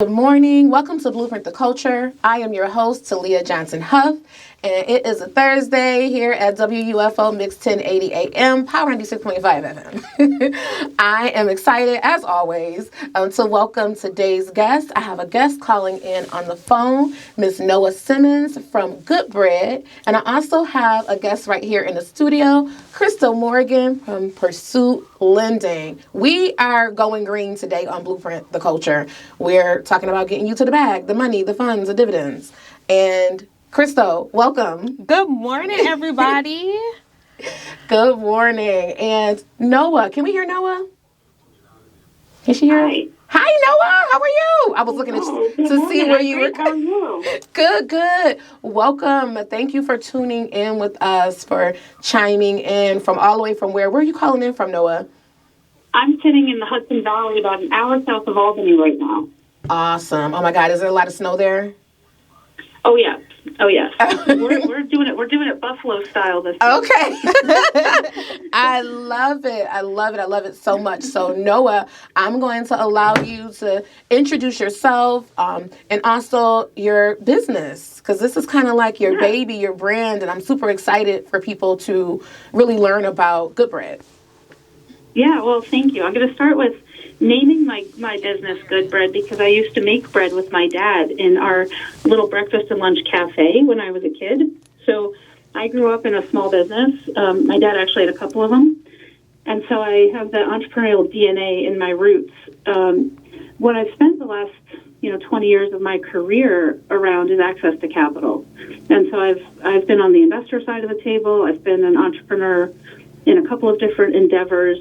Good morning. Welcome to Blueprint the Culture. I am your host, Talia Johnson Huff, and it is a Thursday here at WUFO Mix 1080 AM, Power 96.5 FM. I am excited, as always, to welcome today's guest. I have a guest calling in on the phone, Miss Noa Simmons from Goodbread, and I also have a guest right here in the studio, Crystal Morgan from Pursuit Lending. We are going green today on Blueprint the Culture. We're talking about getting you to the bag, the money, the funds, the dividends. And Crystal, welcome. Good morning, everybody. Good morning. And Noa, can we hear Noa? Can she hear us? Hi, Noa. How are you? I was looking at you to see where you were. How are you? Good. Welcome. Thank you for tuning in with us, for chiming in from all the way from where? Where are you calling in from, Noa? I'm sitting in the Hudson Valley, about an hour south of Albany right now. Awesome. Oh my God, is there a lot of snow there? Oh yeah. We're doing it Buffalo style this year. Okay. I love it so much. So Noa, I'm going to allow you to introduce yourself and also your business, because this is kind of like your baby, your brand, and I'm super excited for people to really learn about Goodbread. Yeah, well, thank you. I'm going to start with naming my business Goodbread because I used to make bread with my dad in our little breakfast and lunch cafe when I was a kid. So I grew up in a small business. My dad actually had a couple of them. And so I have the entrepreneurial DNA in my roots. What I've spent the last 20 years of my career around is access to capital. And so I've been on the investor side of the table. I've been an entrepreneur in a couple of different endeavors.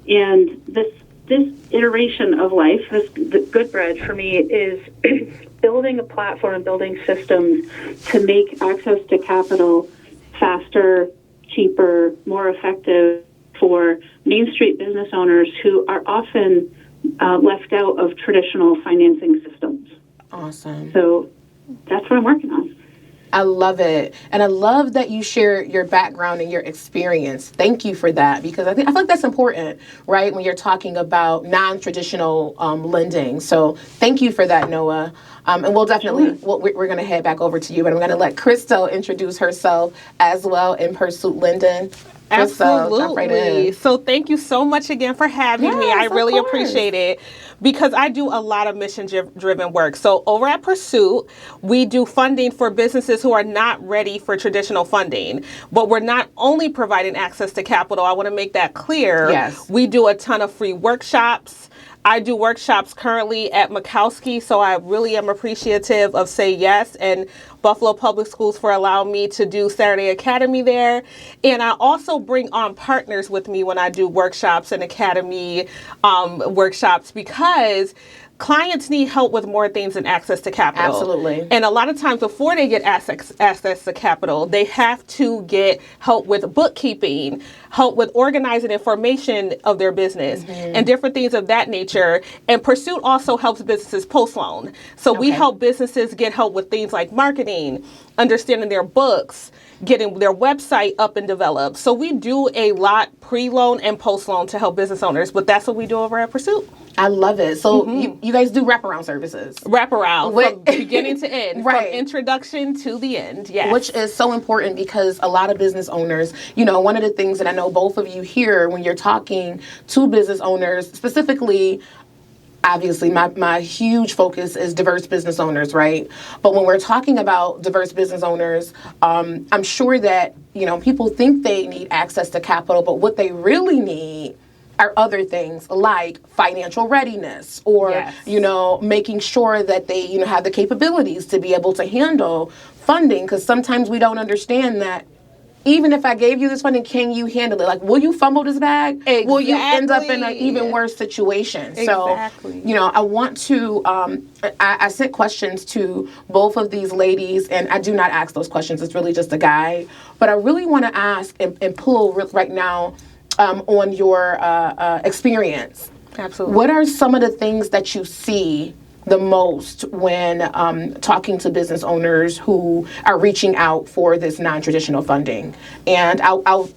And this iteration of life, the Goodbread for me, is building a platform and building systems to make access to capital faster, cheaper, more effective for Main Street business owners who are often left out of traditional financing systems. Awesome. So that's what I'm working on. I love it. And I love that you share your background and your experience. Thank you for that, because I feel like that's important, right, when you're talking about non-traditional lending. So thank you for that, Noa. And we'll definitely, we're going to head back over to you, but I'm going to let Crystal introduce herself as well in Pursuit Lending. Absolutely. Right, so thank you so much again for having me. I really appreciate it, because I do a lot of mission-driven work. So over at Pursuit, we do funding for businesses who are not ready for traditional funding. But we're not only providing access to capital. I want to make that clear. Yes. We do a ton of free workshops. I do workshops currently at Makowski, so I really am appreciative of Say Yes and Buffalo Public Schools for allowing me to do Saturday Academy there. And I also bring on partners with me when I do workshops and Academy workshops, because clients need help with more things than access to capital. Absolutely. And a lot of times before they get access to capital, they have to get help with bookkeeping, help with organizing information of their business, and different things of that nature. And Pursuit also helps businesses post-loan. So we help businesses get help with things like marketing, understanding their books, getting their website up and developed. So we do a lot pre-loan and post-loan to help business owners, but that's what we do over at Pursuit. I love it. So you guys do wraparound services. Wraparound from beginning to end, right. From introduction to the end, yes. Which is so important, because a lot of business owners, one of the things that I know both of you hear when you're talking to business owners, specifically, obviously, my huge focus is diverse business owners, right? But when we're talking about diverse business owners, I'm sure that, people think they need access to capital, but what they really need are other things like financial readiness, or, making sure that they, have the capabilities to be able to handle funding, because sometimes we don't understand that. Even if I gave you this funding, can you handle it? Like, will you fumble this bag? Exactly. Will you end up in an even worse situation? Exactly. So, I want to, I sent questions to both of these ladies, and I do not ask those questions. It's really just a guide. But I really want to ask and pull right now on your experience. Absolutely. What are some of the things that you see the most when talking to business owners who are reaching out for this non-traditional funding? And I'll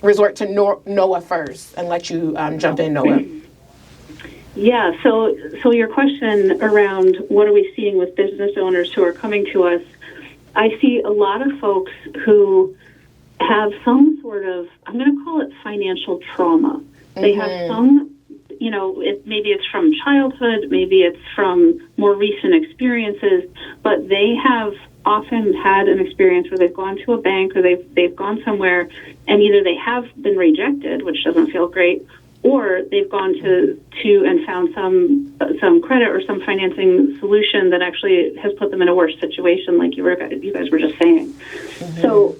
resort to Noa first and let you jump in, Noa. Yeah, so your question around what are we seeing with business owners who are coming to us, I see a lot of folks who have some sort of, I'm going to call it financial trauma. They have some, maybe it's from childhood, maybe it's from more recent experiences, but they have often had an experience where they've gone to a bank or they've gone somewhere and either they have been rejected, which doesn't feel great, or they've gone to and found some credit or some financing solution that actually has put them in a worse situation, like you guys were just saying. So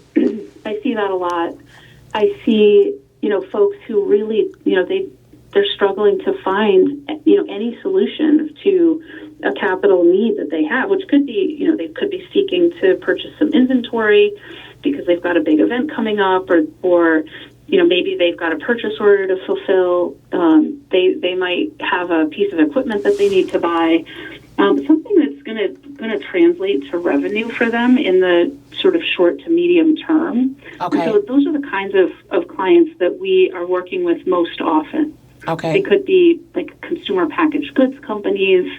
I see that a lot. I see, folks who really, they're struggling to find, any solution to a capital need that they have, which could be, they could be seeking to purchase some inventory because they've got a big event coming up, or maybe they've got a purchase order to fulfill. They might have a piece of equipment that they need to buy. Something that's going to translate to revenue for them in the sort of short to medium term. Okay. So those are the kinds of clients that we are working with most often. Okay. They could be like consumer packaged goods companies.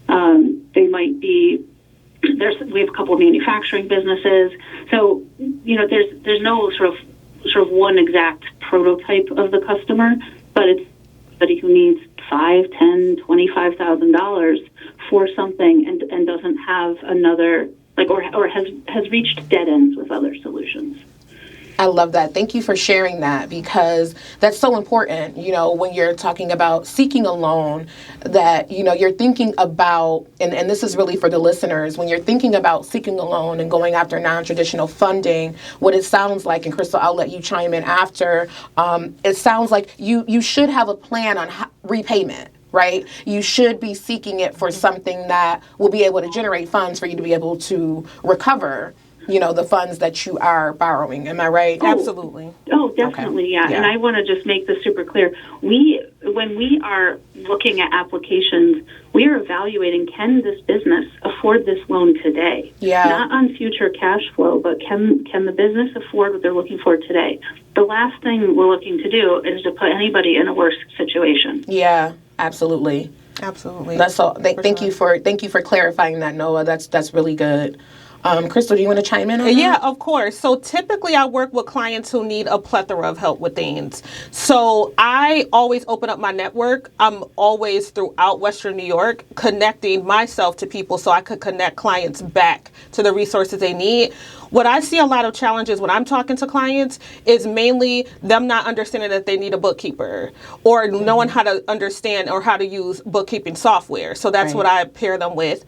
They might be. We have a couple of manufacturing businesses. So there's no sort of one exact prototype of the customer, but it's somebody who needs $5,000, $10,000, $25,000 for something and doesn't have another, or has reached dead ends with other solutions. I love that. Thank you for sharing that, because that's so important, when you're talking about seeking a loan, that, you're thinking about, and this is really for the listeners, when you're thinking about seeking a loan and going after non-traditional funding, what it sounds like, and Crystal, I'll let you chime in after, it sounds like you should have a plan on repayment. Right? You should be seeking it for something that will be able to generate funds for you to be able to recover the funds that you are borrowing. Am I right? Oh, absolutely. Oh, definitely, okay. Yeah. And I want to just make this super clear. When we are looking at applications, we are evaluating, can this business afford this loan today? Yeah. Not on future cash flow, but can the business afford what they're looking for today? The last thing we're looking to do is to put anybody in a worse situation. Yeah, absolutely. Absolutely. That's all. Thank you for clarifying that, Noah. That's really good. Crystal, do you want to chime in on that? Yeah, of course. So typically I work with clients who need a plethora of help with things. So I always open up my network. I'm always throughout Western New York connecting myself to people so I could connect clients back to the resources they need. What I see a lot of challenges when I'm talking to clients is mainly them not understanding that they need a bookkeeper or knowing how to understand or how to use bookkeeping software. So that's what I pair them with.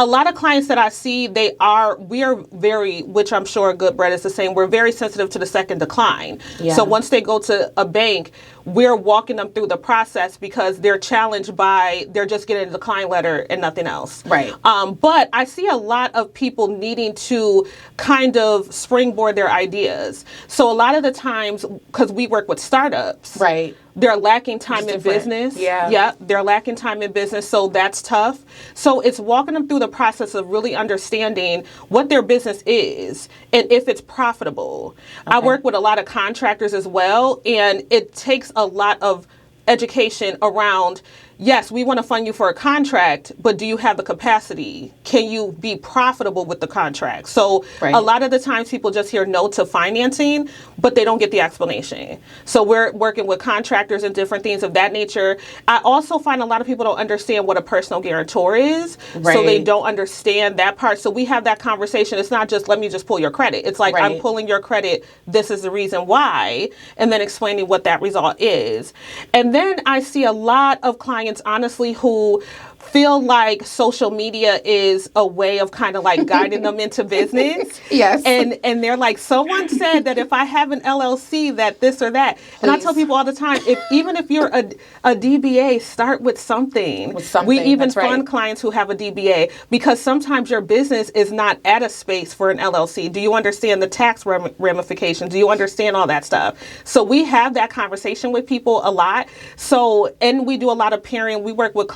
A lot of clients that I see, we are very, which I'm sure Goodbread is the same, we're very sensitive to the second decline. Yeah. So once they go to a bank, we're walking them through the process because they're challenged by, they're just getting a decline letter and nothing else. Right. But I see a lot of people needing to kind of springboard their ideas. So a lot of the times, because we work with startups. Right. They're lacking time in business. Yeah. Yeah, they're lacking time in business, so that's tough. So it's walking them through the process of really understanding what their business is and if it's profitable. Okay. I work with a lot of contractors as well, and it takes a lot of education around, yes, we want to fund you for a contract, but do you have the capacity? Can you be profitable with the contract? So a lot of the times people just hear no to financing, but they don't get the explanation. So we're working with contractors and different things of that nature. I also find a lot of people don't understand what a personal guarantor is. Right. So they don't understand that part. So we have that conversation. It's not just, let me just pull your credit. It's like, I'm pulling your credit. This is the reason why. And then explaining what that result is. And then I see a lot of clients, honestly, who feel like social media is a way of kind of like guiding them into business. Yes. And they're like, someone said that if I have an LLC that this or that. Please. And I tell people all the time, even if you're a DBA, start with something. We even fund clients who have a DBA because sometimes your business is not at a space for an LLC. Do you understand the tax ramifications? Do you understand all that stuff? So we have that conversation with people a lot. So, and we do a lot of pairing. We work with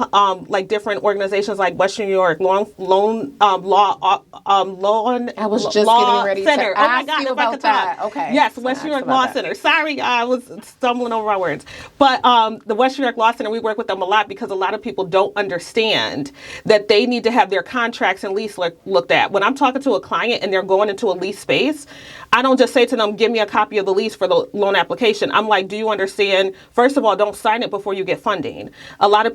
like different organizations like Western New York Law I was just Law getting ready Center. to ask you about that. Okay. Yes, Western New York Law Center. Sorry, I was stumbling over my words. But the Western New York Law Center, we work with them a lot because a lot of people don't understand that they need to have their contracts and lease looked at. When I'm talking to a client and they're going into a lease space, I don't just say to them, give me a copy of the lease for the loan application. I'm like, do you understand? First of all, don't sign it before you get funding. A lot of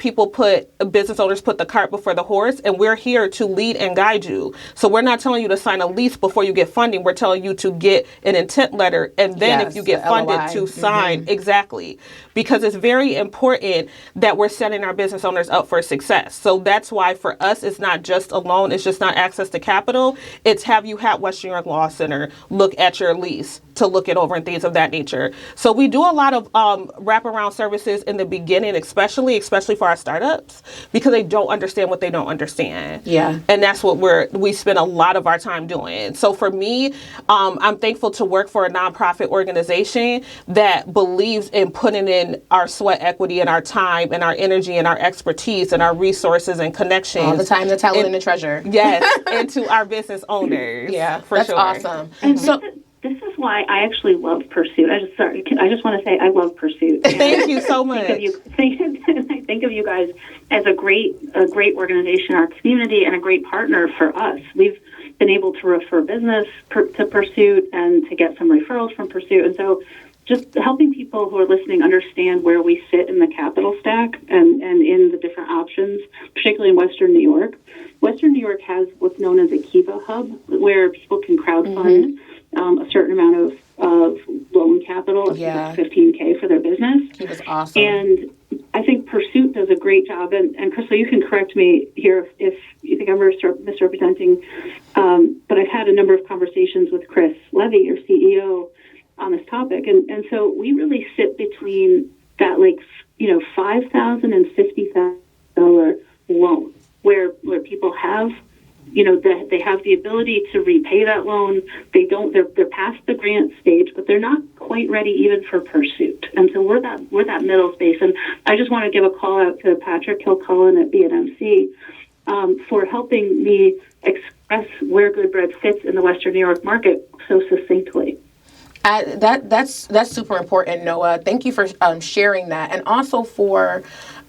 business owners put the cart before the horse, and we're here to lead and guide you. So we're not telling you to sign a lease before you get funding. We're telling you to get an intent letter, and then if you get funded, to sign. Exactly. Because it's very important that we're setting our business owners up for success. So that's why for us, it's not just a loan. It's just not access to capital. It's have you had Western New York Law Center look at your lease to look it over and things of that nature. So we do a lot of wraparound services in the beginning, especially for our startups, because they don't understand what they don't understand. Yeah. And that's what we spend a lot of our time doing. So for me, I'm thankful to work for a nonprofit organization that believes in putting in our sweat equity and our time and our energy and our expertise and our resources and connections. All the time, the talent, and the treasure. Yes, into our business owners. Yeah, for that's sure. awesome. And So this is why I actually love Pursuit. I just want to say I love Pursuit. Thank you so much. I think of you guys as a great organization in our community and a great partner for us. We've been able to refer business to Pursuit and to get some referrals from Pursuit. And so just helping people who are listening understand where we sit in the capital stack and in the different options, particularly in Western New York. Western New York has what's known as a Kiva Hub, where people can crowdfund a certain amount of loan capital, $15K for their business. Kiva's awesome. And I think Pursuit does a great job. And Crystal, you can correct me here if you think I'm misrepresenting, but I've had a number of conversations with Chris Levy, your CEO, on this topic. And so we really sit between that, $5,000 and $50,000 loan where people have, they have the ability to repay that loan. They're past the grant stage, but they're not quite ready even for Pursuit. And so we're that middle space. And I just want to give a call out to Patrick Kilcullen at BNMC for helping me express where Goodbread fits in the Western New York market so succinctly. That's super important, Noah. Thank you for sharing that, and also for,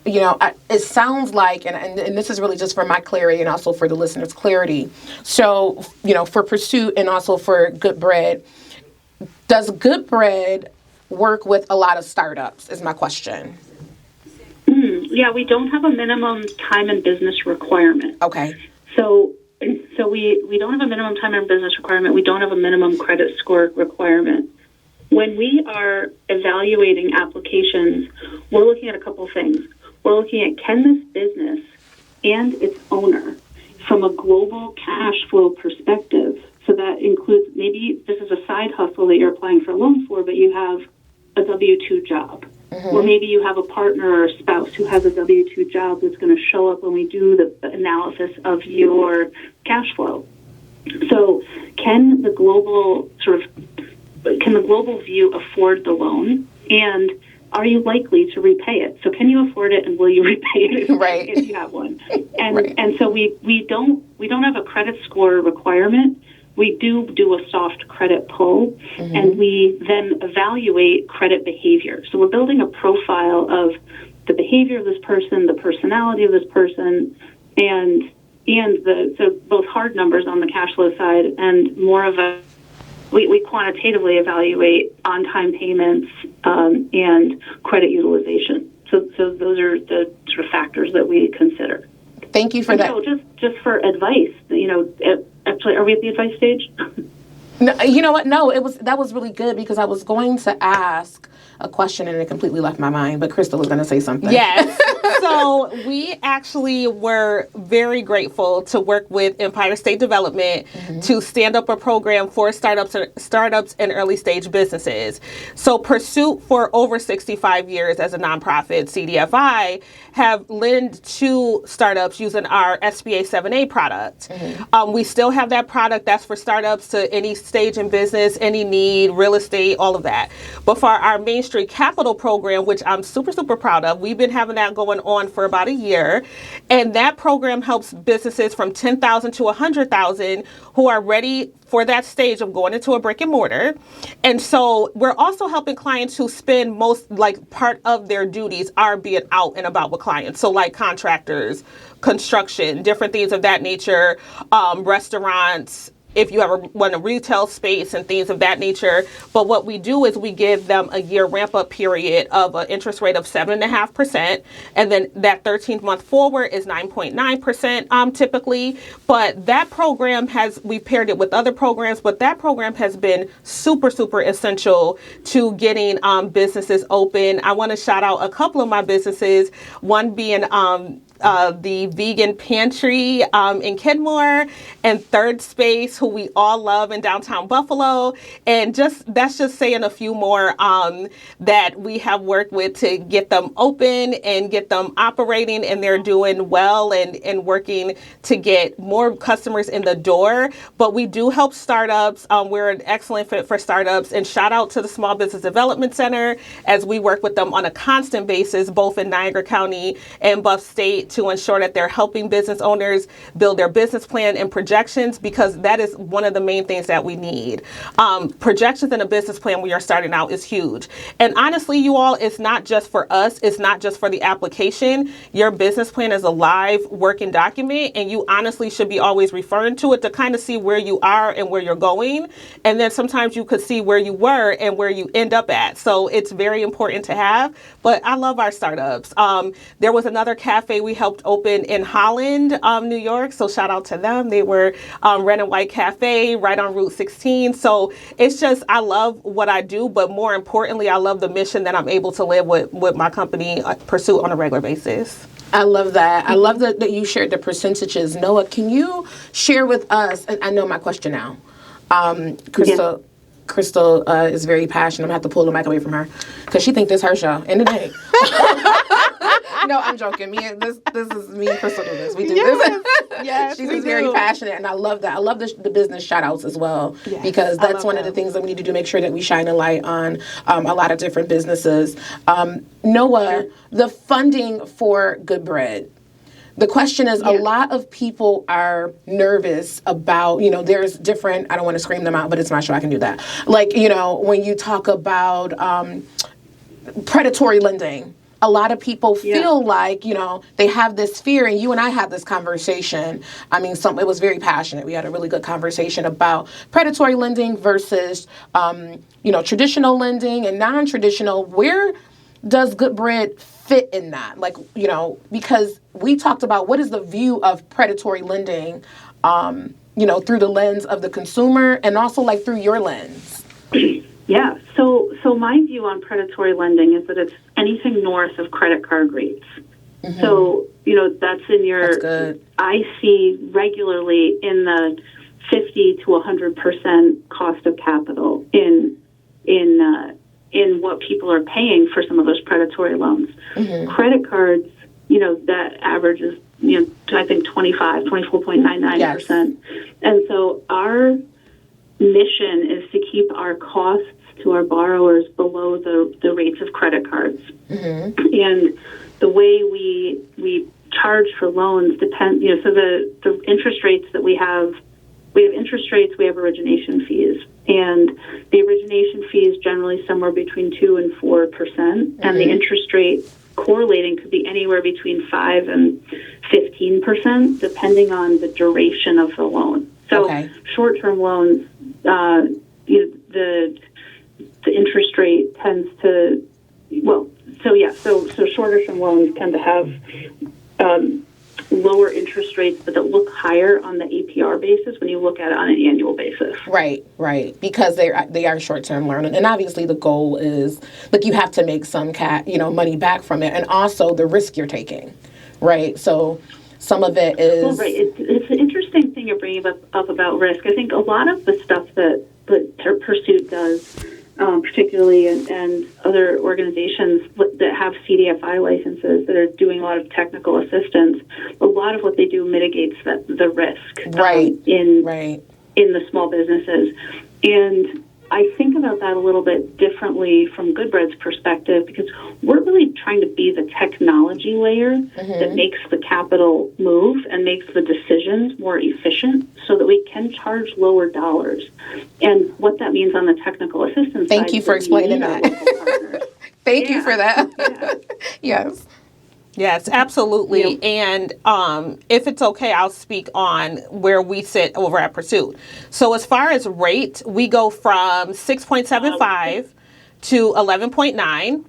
it sounds like, and this is really just for my clarity and also for the listeners' clarity. So, for Pursuit and also for Goodbread, does Goodbread work with a lot of startups? Is my question. Yeah, we don't have a minimum time and business requirement. Okay. So we don't have a minimum time and business requirement. We don't have a minimum credit score requirement. When we are evaluating applications, we're looking at a couple things. We're looking at, can this business and its owner, from a global cash flow perspective, so that includes, maybe this is a side hustle that you're applying for a loan for, but you have a W-2 job. Or maybe you have a partner or a spouse who has a W-2 job that's going to show up when we do the analysis of your cash flow. So can the global view afford the loan? And are you likely to repay it? So can you afford it, and will you repay it if you have one? And so we don't have a credit score requirement. We do a soft credit pull, and we then evaluate credit behavior. So we're building a profile of the behavior of this person, the personality of this person, and so both hard numbers on the cash flow side and more of we quantitatively evaluate on-time payments and credit utilization. So those are the sort of factors that we consider. Thank you for that. So just for advice, actually, are we at the advice stage? No, you know what? No, that was really good, because I was going to ask a question and it completely left my mind, but Crystal was going to say something. Yes. So we actually were very grateful to work with Empire State Development to stand up a program for startups and early stage businesses. So Pursuit, for over 65 years as a nonprofit, CDFI, have lent to startups using our SBA 7A product. We still have that product that's for startups to any stage in business, any need, real estate, all of that. But for our Main Street Capital program, which I'm super, super proud of, we've been having that going on for about a year. And that program helps businesses from 10,000 to 100,000 who are ready for that stage of going into a brick and mortar. And so we're also helping clients who spend most, like, part of their duties are being out and about with clients. So like contractors, construction, different things of that nature, restaurants, if you ever want a retail space and things of that nature. But what we do is we give them a year ramp-up period of an interest rate of 7.5%. And then that 13th month forward is 9.9% typically. But that program we paired it with other programs, but that program has been super, super essential to getting businesses open. I want to shout out a couple of my businesses, one being the Vegan Pantry in Kenmore, and Third Space, who we all love in downtown Buffalo. And that's just saying a few more that we have worked with to get them open and get them operating, and they're doing well and working to get more customers in the door. But we do help startups. We're an excellent fit for startups. And shout out to the Small Business Development Center as we work with them on a constant basis, both in Niagara County and Buff State, to ensure that they're helping business owners build their business plan and projections, because that is one of the main things that we need. Projections in a business plan when you're starting out is huge. And honestly, you all, it's not just for us. It's not just for the application. Your business plan is a live working document, and you honestly should be always referring to it to kind of see where you are and where you're going. And then sometimes you could see where you were and where you end up at. So it's very important to have. But I love our startups. There was another cafe we helped open in Holland, New York. So shout out to them. They were Red and White Cafe right on Route 16. So it's just, I love what I do, but more importantly, I love the mission that I'm able to live with my company pursue on a regular basis. I love that. I love that you shared the percentages. Noah, can you share with us, and I know my question now, Crystal. Yeah. Crystal is very passionate. I'm going to have to pull the mic away from her because she thinks this her show. And it ain't. No, I'm joking. This is me and Crystal do this. We do this. Yes, She's just very passionate, and I love that. I love the business shout-outs as well, because that's one of the things that we need to do, make sure that we shine a light on a lot of different businesses. Noah, the funding for Goodbread. The question is, a lot of people are nervous about, there's different, I don't want to scream them out, but it's my show, I can do that. Like, when you talk about predatory lending, a lot of people feel like, they have this fear, and you and I had this conversation. I mean, it was very passionate. We had a really good conversation about predatory lending versus, traditional lending and non-traditional. Where does Goodbread fit in that? Like, because we talked about what is the view of predatory lending, through the lens of the consumer, and also like through your lens. Yeah. So my view on predatory lending is that it's anything north of credit card rates. Mm-hmm. So, that's in your, that's good. I see regularly in the 50 to 100% cost of capital in what people are paying for some of those predatory loans. Mm-hmm. Credit cards, that average is, I think 24.99%. Yes. And so our mission is to keep our costs to our borrowers below the rates of credit cards. Mm-hmm. And the way we charge for loans depend, so the interest rates that we have interest rates, we have origination fees. And the origination fee is generally somewhere between 2 and 4%. Mm-hmm. And the interest rate correlating could be anywhere between 5 and 15%, depending on the duration of the loan. So short-term loans, the interest rate tends to, so shorter-term loans tend to have lower interest rates, but that look higher on the APR basis when you look at it on an annual basis. Right, because they are short-term learning, and obviously the goal is, like, you have to make some money back from it, and also the risk you're taking, right? So some of it is... Well, right. It's an interesting thing you're bringing up about risk. I think a lot of the stuff that Pursuit does particularly, and other organizations that have CDFI licenses that are doing a lot of technical assistance, a lot of what they do mitigates the risk in the small businesses. And I think about that a little bit differently from Goodbread's perspective, because we're really trying to be the technology layer that makes the capital move and makes the decisions more efficient so that we can charge lower dollars. And what that means on the technical assistance Thank side. you for explaining that. Thank you for that. Yes. Yes, absolutely. And if it's okay, I'll speak on where we sit over at Pursuit. So as far as rate, we go from 6.75 to 11.9.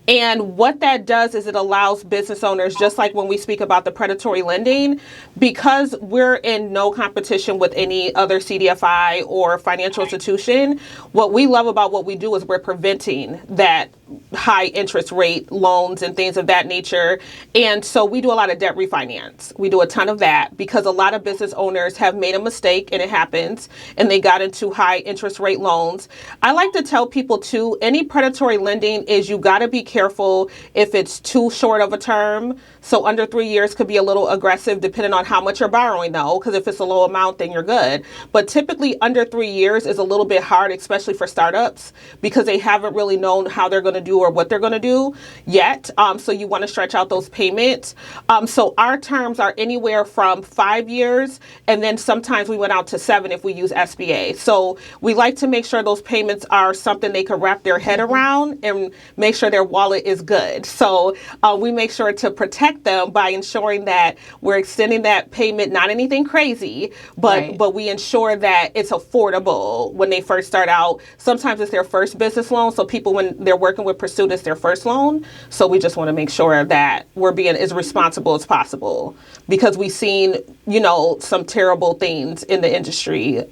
And what that does is it allows business owners, just like when we speak about the predatory lending, because we're in no competition with any other CDFI or financial institution, what we love about what we do is we're preventing that high interest rate loans and things of that nature. And so we do a lot of debt refinance. We do a ton of that because a lot of business owners have made a mistake, and it happens, and they got into high interest rate loans. I like to tell people too, any predatory lending is you got to be careful if it's too short of a term. So under 3 years could be a little aggressive depending on how much you're borrowing though, because if it's a low amount, then you're good. But typically under 3 years is a little bit hard, especially for startups, because they haven't really known how they're going to do or what they're going to do yet. So you want to stretch out those payments. So our terms are anywhere from 5 years, and then sometimes we went out to 7 if we use SBA. So we like to make sure those payments are something they can wrap their head around and make sure their wallet is good. So we make sure to protect them by ensuring that we're extending that payment, not anything crazy, but we ensure that it's affordable when they first start out. Sometimes it's their first business loan. So people, when they're working with Pursuit, it's their first loan. So we just want to make sure that we're being as responsible as possible, because we've seen, some terrible things in the industry.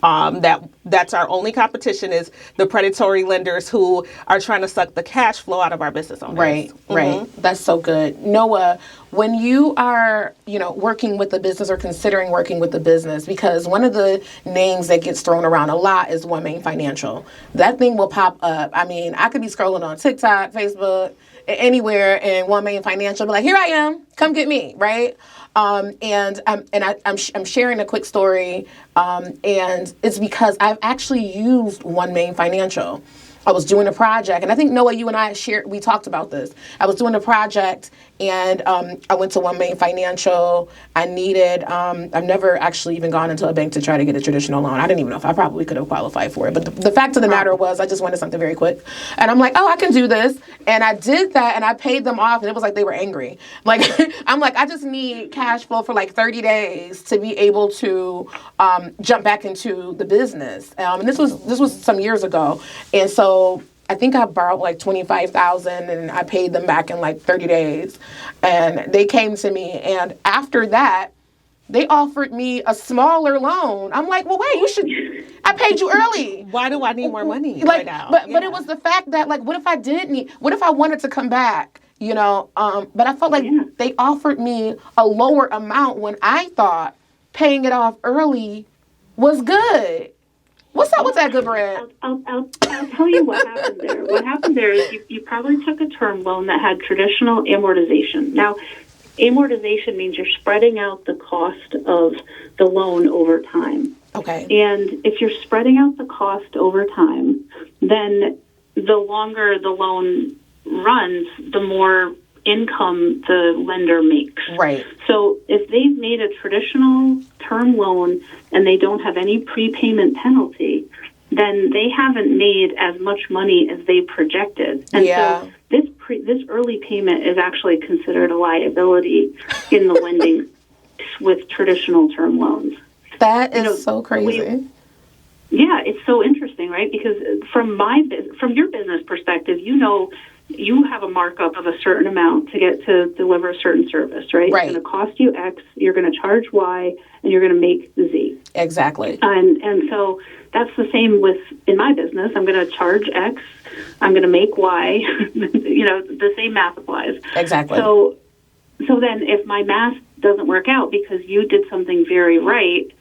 That's our only competition is the predatory lenders who are trying to suck the cash flow out of our business owners. Right. That's so good. Noa, when you are, working with the business or considering working with the business, because one of the names that gets thrown around a lot is One Main Financial. That thing will pop up. I mean, I could be scrolling on TikTok, Facebook, anywhere, and One Main Financial be like, here I am, come get me, right? And I'm sharing a quick story, and it's because I've actually used One Main Financial. I was doing a project, and I think, Noa, you and I we talked about this. I was doing a project, and I went to One Main Financial. I needed, I've never actually even gone into a bank to try to get a traditional loan. I didn't even know if I probably could have qualified for it. But the fact of the matter was, I just wanted something very quick. And I'm like, oh, I can do this. And I did that, and I paid them off, and it was like they were angry. Like, I'm like, I just need cash flow for like 30 days to be able to jump back into the business. And this was some years ago. And so I think I borrowed like $25,000 and I paid them back in like 30 days. And they came to me, and after that, they offered me a smaller loan. I'm like, well, wait, I paid you early. Why do I need more money right now? But it was the fact that, like, what if I wanted to come back, but I felt like they offered me a lower amount when I thought paying it off early was good. What's up with that, Goodbread? I'll tell you what happened there. What happened there is you probably took a term loan that had traditional amortization. Now, amortization means you're spreading out the cost of the loan over time. Okay. And if you're spreading out the cost over time, then the longer the loan runs, the more income the lender makes. Right. So if they've made a traditional term loan and they don't have any prepayment penalty, then they haven't made as much money as they projected. And so this early payment is actually considered a liability in the lending with traditional term loans. That is so crazy. It's so interesting, right? Because from your business perspective, you have a markup of a certain amount to get to deliver a certain service, right? Right. It's going to cost you X, you're going to charge Y, and you're going to make Z. Exactly. And so that's the same in my business. I'm going to charge X, I'm going to make Y. The same math applies. Exactly. So then if my math doesn't work out because you did something very right,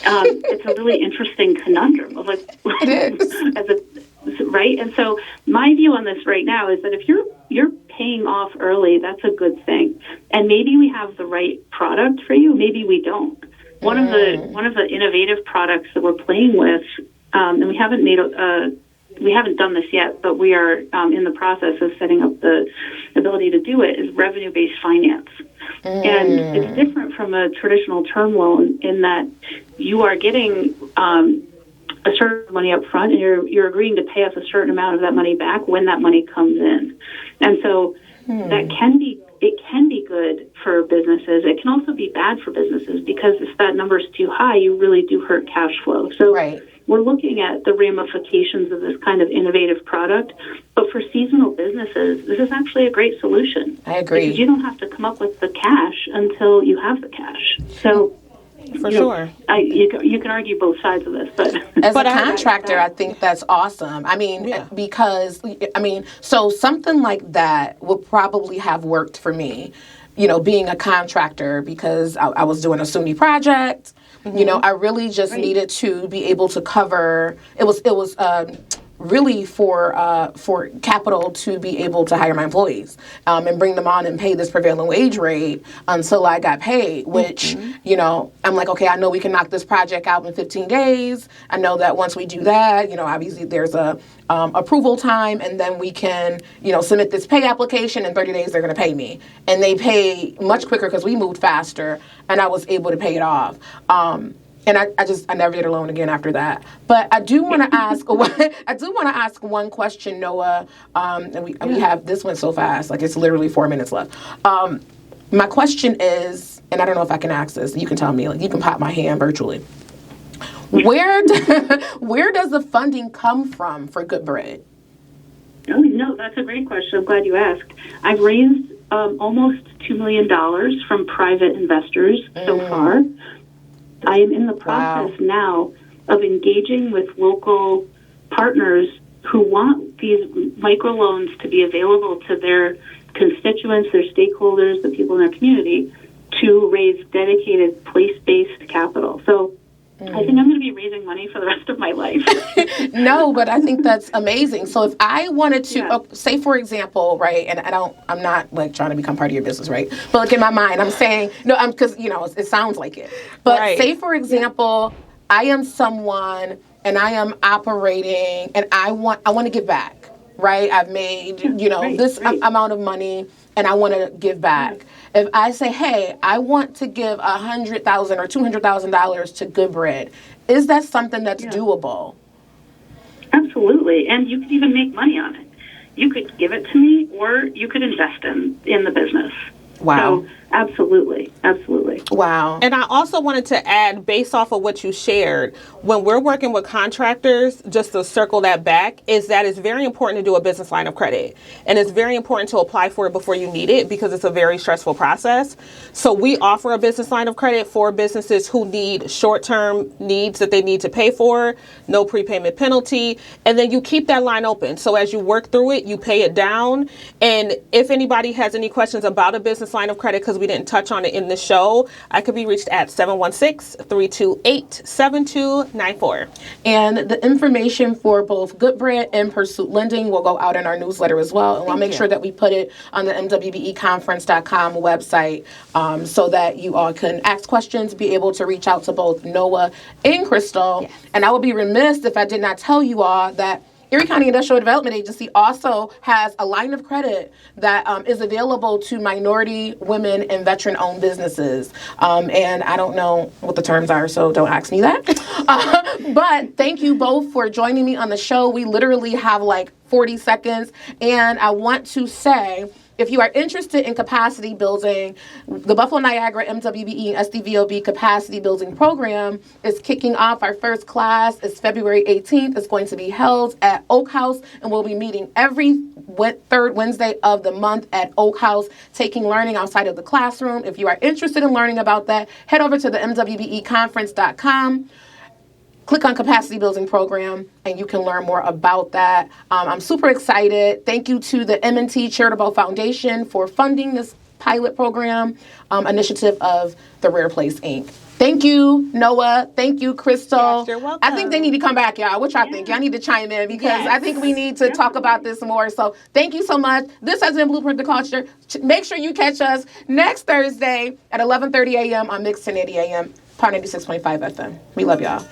it's a really interesting conundrum of like, it is. right? And so my view on this right now is that if you're paying off early, that's a good thing. And maybe we have the right product for you, maybe we don't. One of the innovative products that we're playing with, and we haven't done this yet, but we are in the process of setting up the ability to do it, is revenue-based finance. And it's different from a traditional term loan in that you are getting a certain money up front, and you're agreeing to pay us a certain amount of that money back when that money comes in. And so that can be good for businesses. It can also be bad for businesses, because if that number is too high, you really do hurt cash flow. So we're looking at the ramifications of this kind of innovative product. But for seasonal businesses, this is actually a great solution. I agree. Because you don't have to come up with the cash until you have the cash. So For sure. You can argue both sides of this, but as a contractor, I think that's awesome. I mean, because so something like that would probably have worked for me, being a contractor, because I was doing a SUNY project. I really just needed to be able to cover. It was really for capital to be able to hire my employees and bring them on and pay this prevailing wage rate until I got paid, which, I'm like, okay, I know we can knock this project out in 15 days. I know that once we do that, obviously there's a approval time, and then we can, submit this pay application. In 30 days, they're going to pay me. And they pay much quicker because we moved faster, and I was able to pay it off. And I never did a loan again after that. But I do want to ask one question, Noa. And we have, this went so fast, like it's literally 4 minutes left. My question is, and I don't know if I can ask this. You can tell me. Like, you can pop my hand virtually. Where does the funding come from for Goodbread? Oh, no, that's a great question. I'm glad you asked. I've raised almost $2 million from private investors so far. I am in the process now of engaging with local partners who want these microloans to be available to their constituents, their stakeholders, the people in their community, to raise dedicated place-based capital. So I think I'm going to be raising money for the rest of my life. No, but I think that's amazing. So if I wanted to, say for example, right, and I'm not like trying to become part of your business, right? But like in my mind, I'm saying, because, it sounds like it. But say for example, I am someone and I am operating and I want to give back, right? I've made, this amount of money and I want to give back. If I say, hey, I want to give $100,000 or $200,000 to Goodbread, is that something that's doable? Absolutely, and you could even make money on it. You could give it to me, or you could invest in the business. Wow. So, absolutely. Wow. And I also wanted to add, based off of what you shared, when we're working with contractors, just to circle that back, is that it's very important to do a business line of credit. And it's very important to apply for it before you need it, because it's a very stressful process. So we offer a business line of credit for businesses who need short-term needs that they need to pay for, no prepayment penalty, and then you keep that line open. So as you work through it, you pay it down. And if anybody has any questions about a business line of credit, because we didn't touch on it in the show, I could be reached at 716-328-7294. And the information for both Goodbread and Pursuit Lending will go out in our newsletter as well. And we'll make sure that we put it on the MWBEconference.com website so that you all can ask questions, be able to reach out to both Noa and Crystal. Yes. And I would be remiss if I did not tell you all that Erie County Industrial Development Agency also has a line of credit that is available to minority, women, and veteran-owned businesses. And I don't know what the terms are, so don't ask me that. But thank you both for joining me on the show. We literally have like 40 seconds. And I want to say, if you are interested in capacity building, the Buffalo Niagara MWBE and SDVOB capacity building program is kicking off. Our first class is February 18th. It's going to be held at Oak House, and we'll be meeting every third Wednesday of the month at Oak House, taking learning outside of the classroom. If you are interested in learning about that, head over to the MWBEconference.com. Click on Capacity Building Program, and you can learn more about that. I'm super excited. Thank you to the M&T Charitable Foundation for funding this pilot program initiative of the Rare Place, Inc. Thank you, Noah. Thank you, Crystal. Yes, you're welcome. I think they need to come back, y'all. What y'all think? Y'all need to chime in because I think we need to talk about this more. So thank you so much. This has been Blueprint the Culture. Make sure you catch us next Thursday at 11:30 a.m. on Mix 1080 a.m. Part 96.5 FM. We love y'all.